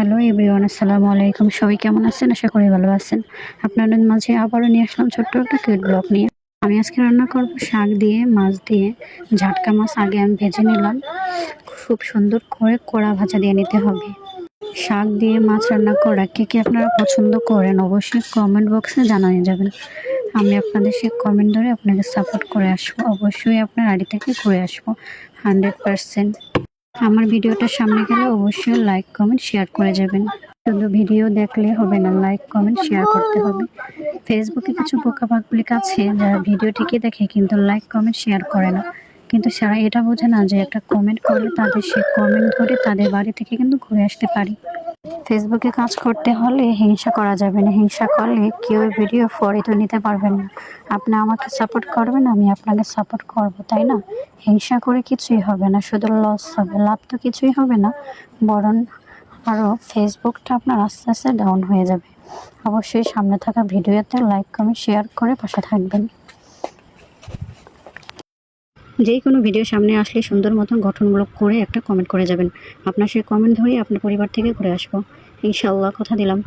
Hello everyone, আসসালামু আলাইকুম। সবাই কেমন আছেন? আশা করি ভালো আছেন। আপনাদের মাঝে আবারও নিয়ে আসলাম ছোট্ট একটা কিউট ব্লগ নিয়ে। আমি আজকে রান্না করব শাক দিয়ে, মাছ দিয়ে। ঝাটকা মাছ আগে আমি ভেজে নিলাম, খুব সুন্দর করে কড়া ভাজা দিয়ে নিতে হবে। শাক দিয়ে মাছ রান্না করা কে কে আপনারা পছন্দ করেন অবশ্যই কমেন্ট বক্সে জানিয়ে যাবেন। আমি আপনাদের সেই কমেন্ট ধরে আপনাদের সাপোর্ট করে আসবো। অবশ্যই আপনার আইডি থেকে ঘুরে আসবো 100%। আমার ভিডিওটা সামনে গেলে অবশ্যই লাইক কমেন্ট শেয়ার করে যাবেন। শুধু ভিডিও দেখলে হবে না, লাইক কমেন্ট শেয়ার করতে হবে। ফেসবুকে কিছু বোকা পাবলিক আছে যারা ভিডিও ঠিকই দেখে কিন্তু লাইক কমেন্ট শেয়ার করে না, কিন্তু সারা এটা বোঝে না যে একটা কমেন্ট করলে তাদের সে কমেন্ট ধরে তাদের বাড়ি থেকে কিন্তু ঘুরে আসতে পারি। ফেসবুকে কাজ করতে হলে হিংসা করা যাবে না, হিংসা করলে কেউ ভিডিও ফরিত নিতে পারবেন না। আপনি আমাকে সাপোর্ট করবেন, আমি আপনাকে সাপোর্ট করব, তাই না? হিংসা করে কিছুই হবে না, শুধু লস হবে, লাভ তো কিছুই হবে না, বরং আরও ফেসবুকটা আপনার আস্তে আস্তে ডাউন হয়ে যাবে। অবশ্যই সামনে থাকা ভিডিওতে লাইক কমেন্ট শেয়ার করে পাশে থাকবেন। যেই কোনো ভিডিও সামনে আসলে সুন্দর মতন গঠনমূলক করে একটা কমেন্ট করে যাবেন। আপনার সেই কমেন্ট ধরেই আপনার পরিবার থেকে ঘুরে আসবো, ইনশাআল্লাহ, কথা দিলাম।